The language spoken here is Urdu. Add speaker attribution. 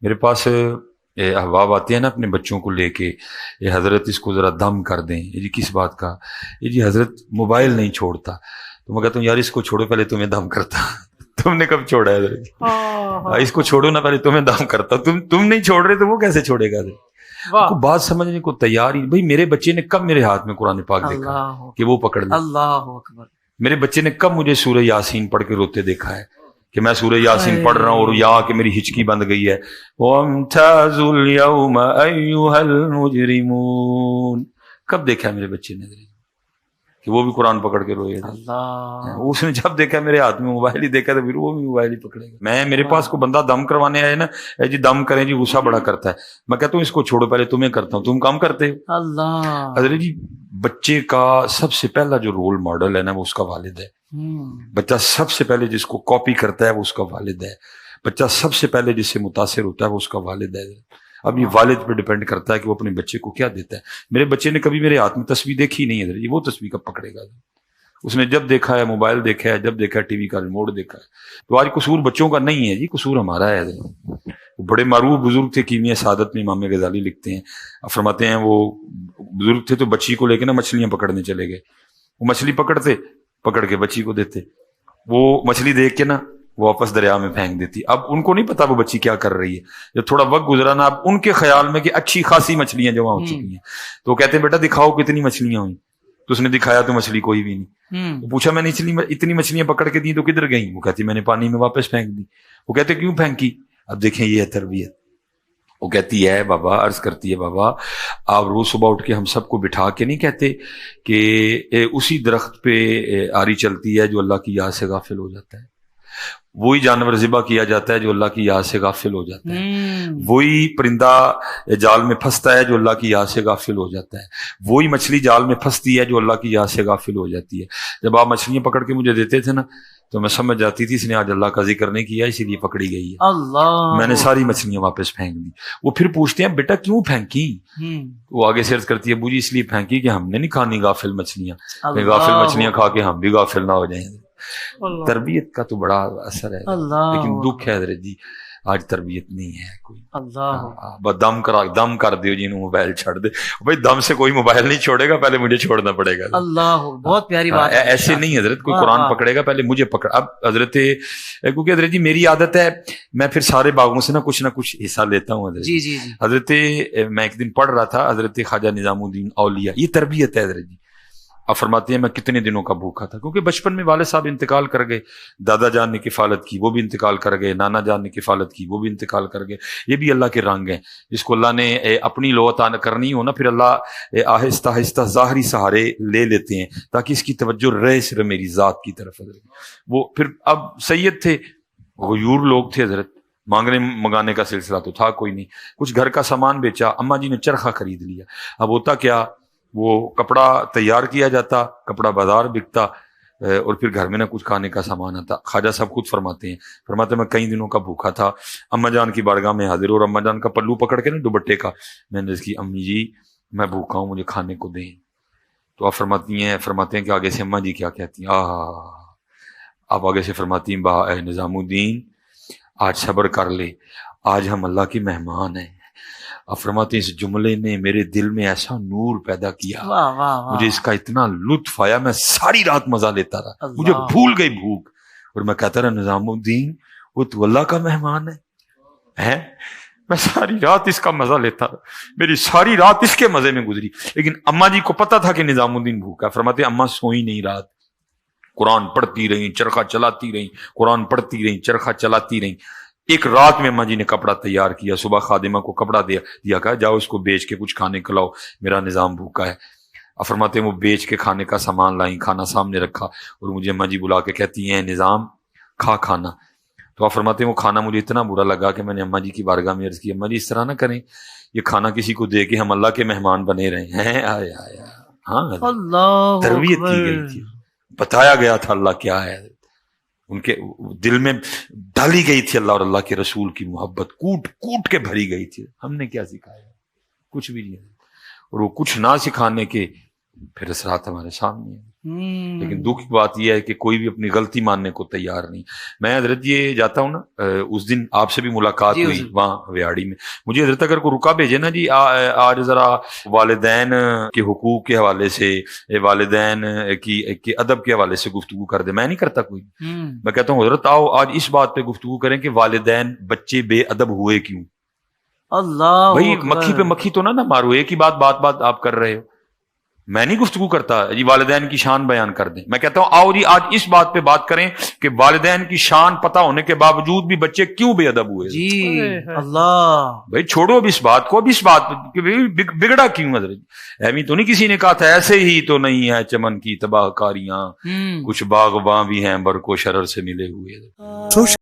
Speaker 1: میرے پاس احباب آتے ہیں نا اپنے بچوں کو لے کے، یہ حضرت اس کو ذرا دم کر دیں، یہ جی کس بات کا، یہ جی حضرت موبائل نہیں چھوڑتا، تو میں کہتا ہوں یار اس کو چھوڑو پہلے تمہیں دم کرتا تم نے کب چھوڑا ہے حضرت؟ اس کو چھوڑو نا پہلے تمہیں دم کرتا، تم نہیں چھوڑ رہے تو وہ کیسے چھوڑے گا؟ کو بات سمجھنے کو تیار ہی بھائی، میرے بچے نے کب میرے ہاتھ میں قرآن پاک دیکھا کہ وہ پکڑ لے؟ اللہ اکبر! میرے بچے نے کب مجھے سورہ یاسین پڑھ کے روتے دیکھا ہے کہ میں سورہ یاسین پڑھ رہا ہوں اور یا کہ میری ہچکی بند گئی ہے، وَامْتَازُوا الْيَوْمَ أَيُّهَا الْمُجْرِمُونَ؟ کب دیکھا ہے میرے بچے نے کہ وہ بھی قرآن پکڑ کے روئے گا؟ اس نے جب دیکھا میرے ہاتھ میں موبائل ہی دیکھا تو پھر وہ بھی موبائل ہی پکڑے گا۔ میرے پاس کو بندہ دم کروانے آئے نا، اے جی دم کریں جی، غصہ بڑا کرتا ہے، میں کہتا ہوں اس کو چھوڑو پہلے تمہیں کرتا ہوں، تم کام کرتے ہو۔ اللہ حضرت جی، بچے کا سب سے پہلا جو رول ماڈل ہے نا وہ اس کا والد ہے۔ بچہ سب سے پہلے جس کو کاپی کرتا ہے وہ اس کا والد ہے، بچہ سب سے پہلے جس سے متاثر ہوتا ہے وہ اس کا والد ہے۔ اب یہ والد پہ ڈیپینڈ کرتا ہے کہ وہ اپنے بچے کو کیا دیتا ہے۔ میرے بچے نے کبھی میرے ہاتھ میں تسبیح دیکھی نہیں ہے، وہ تسبیح کب پکڑے گا؟ اس نے جب دیکھا ہے موبائل دیکھا ہے، جب دیکھا ہے ٹی وی کا ریموٹ دیکھا ہے۔ تو آج قصور بچوں کا نہیں ہے جی، قصور ہمارا ہے۔ بڑے معروف بزرگ تھے، کیمیا سعادت میں امام غزالی لکھتے ہیں، فرماتے ہیں وہ بزرگ تھے تو بچی کو لے کے نا مچھلیاں پکڑنے چلے گئے، وہ مچھلی پکڑ کے بچی کو دیتے، وہ مچھلی دیکھ کے نا وہ واپس دریا میں پھینک دیتی۔ اب ان کو نہیں پتا وہ بچی کیا کر رہی ہے، جب تھوڑا وقت گزرا نا، اب ان کے خیال میں کہ اچھی خاصی مچھلیاں جمع ہو چکی ہیں، تو کہتے ہیں بیٹا دکھاؤ کتنی مچھلیاں ہوئی، تو اس نے دکھایا تو مچھلی کوئی بھی نہیں۔ پوچھا میں نے اتنی مچھلیاں پکڑ کے دی تو کدھر گئیں؟ وہ کہتی میں نے پانی میں واپس پھینک دی۔ وہ کہتے کیوں پھینکی؟ اب دیکھیں یہ ہے تربیت۔ وہ کہتی ہے بابا، عرض کرتی ہے بابا آپ روز صبح اٹھ کے ہم سب کو بٹھا کے نہیں کہتے کہ اسی درخت پہ آری چلتی ہے جو اللہ کی یاد سے غافل ہو جاتا ہے، وہی جانور ذبح کیا جاتا ہے جو اللہ کی یاد سے غافل ہو جاتا ہے، وہی پرندہ جال میں پھنستا ہے جو اللہ کی یاد سے غافل ہو جاتا ہے، وہی مچھلی جال میں پھنستی ہے جو اللہ کی یاد سے غافل ہو جاتی ہے۔ جب آپ مچھلیاں پکڑ کے مجھے دیتے تھے نا تو میں سمجھ جاتی تھی اس نے آج اللہ کا ذکر نہیں کیا اسی لیے پکڑی گئی ہے، اللہ، میں نے ساری مچھلیاں واپس پھینک دی۔ وہ پھر پوچھتے ہیں بیٹا کیوں پھینکی؟ وہ آگے سے عرض کرتی ہے ابو جی اس لیے پھینکی کہ ہم نے نہیں کھانی غافل مچھلیاں، غافل مچھلیاں کھا کے ہم بھی غافل نہ ہو جائیں۔ تربیت کا تو بڑا اثر ہے، لیکن دکھ ہے حضرت جی آج تربیت نہیں ہے کوئی۔ دم کر دیو جی موبائل چھوڑ دے، بھائی دم سے کوئی موبائل نہیں چھوڑے گا، پہلے مجھے چھوڑنا پڑے گا۔ اللہ، بہت پیاری بات ہے۔ ایسے نہیں حضرت کوئی قرآن پکڑے گا پہلے مجھے پکڑ۔ اب حضرت کیونکہ حضرت جی میری عادت ہے میں پھر سارے باغوں سے نہ کچھ حصہ لیتا ہوں حضرت جی۔ حضرت میں ایک دن پڑھ رہا تھا حضرت خواجہ نظام الدین اولیاء، یہ تربیت ہے حضرت جی۔ اب فرماتے ہیں میں کتنے دنوں کا بھوکا تھا، کیونکہ بچپن میں والد صاحب انتقال کر گئے، دادا جان نے کفالت کی وہ بھی انتقال کر گئے، نانا جان نے کفالت کی وہ بھی انتقال کر گئے۔ یہ بھی اللہ کے رنگ ہیں، جس کو اللہ نے اپنی لو عطا کرنی ہو نا پھر اللہ آہستہ آہستہ ظاہری سہارے لے لیتے ہیں تاکہ اس کی توجہ رہے صرف میری ذات کی طرف۔ وہ پھر اب سید تھے، غیور لوگ تھے حضرت، مانگنے منگانے کا سلسلہ تو تھا کوئی نہیں، کچھ گھر کا سامان بیچا، اماں جی نے چرخہ خرید لیا۔ اب ہوتا کیا، وہ کپڑا تیار کیا جاتا، کپڑا بازار بکتا، اور پھر گھر میں نہ کچھ کھانے کا سامان آتا۔ خواجہ صاحب خود فرماتے میں کئی دنوں کا بھوکا تھا، اماں جان کی بارگاہ میں حاضر، اور اماں جان کا پلو پکڑ کے نا دوپٹے کا میں نے کی امی جی میں بھوکا ہوں مجھے کھانے کو دیں۔ تو آپ فرماتے ہیں کہ آگے سے اماں جی کیا کہتی ہیں، آپ آگے سے فرماتی ہیں با اے نظام الدین آج صبر کر لے، آج ہم اللہ کے مہمان ہیں۔ اب فرماتے ہیں اس جملے نے میرے دل میں ایسا نور پیدا کیا، مجھے اس کا اتنا لطف آیا، میں ساری رات مزہ لیتا رہا، مجھے بھول گئی بھوک، اور میں کہتا رہا نظام الدین وہ تو اللہ کا مہمان ہے، میں ساری رات اس کا مزہ لیتا رہا، میری ساری رات اس کے مزے میں گزری۔ لیکن اماں جی کو پتا تھا کہ نظام الدین بھوکا، فرماتے ہیں اماں سوئی نہیں رات، قرآن پڑھتی رہی، چرخہ چلاتی رہی، قرآن پڑھتی رہی، چرخہ چلاتی رہی۔ ایک رات میں اماں جی نے کپڑا تیار کیا، صبح خادمہ کو کپڑا دیا کہا جاؤ اس کو بیچ کے کچھ کھانے کھلاؤ، میرا نظام بھوکا ہے۔ اب فرماتے ہیں وہ بیچ کے کھانے کا سامان لائیں، کھانا سامنے رکھا، اور مجھے اماں جی بلا کے کہتی ہیں نظام کھانا۔ تو آپ فرماتے ہیں وہ کھانا مجھے اتنا برا لگا کہ میں نے اماں جی کی بارگاہ میں عرض کی اماں جی اس طرح نہ کریں، یہ کھانا کسی کو دے کے ہم اللہ کے مہمان بنے رہے ہیں۔ ہاں تربیت کی گئی تھی، بتایا گیا تھا اللہ کیا ہے، ان کے دل میں ڈالی گئی تھی اللہ اور اللہ کے رسول کی محبت کوٹ کے بھری گئی تھی۔ ہم نے کیا سکھایا؟ کچھ بھی نہیں، اور وہ کچھ نہ سکھانے کے پھر اثرات ہمارے سامنے ہیں. لیکن دکھ کی بات یہ ہے کہ کوئی بھی اپنی غلطی ماننے کو تیار نہیں. میں حضرت یہ جاتا ہوں نا، اس دن آپ سے بھی ملاقات ہوئی وہاں ویاڑی میں. مجھے حضرت اگر کو رکا بھیجے نا جی آج ذرا والدین کے حقوق کے حوالے سے، والدین کی ادب کے حوالے سے گفتگو کر دے، میں نہیں کرتا کوئی. میں کہتا ہوں حضرت آؤ آج اس بات پہ گفتگو کریں کہ والدین بچے بے ادب ہوئے کیوں.
Speaker 2: اللہ
Speaker 1: بھائی مکھی پہ مکھی تو نہ مارو، ایک ہی بات آپ کر رہے ہو. میں نہیں گفتگو کرتا جی والدین کی شان بیان کر دیں. میں کہتا ہوں آؤ جی آج اس بات پہ بات کریں کہ والدین کی شان پتہ ہونے کے باوجود بھی بچے کیوں بے ادب ہوئے.
Speaker 2: جی اللہ
Speaker 1: بھائی چھوڑو اب اس بات کو، اب اس بات کہ بگڑا کیوں حضرت. ایویں تو نہیں کسی نے کہا تھا ایسے ہی تو نہیں ہے چمن کی تباہ کاریاں، کچھ باغباں بھی ہیں برق و شرر سے ملے ہوئے.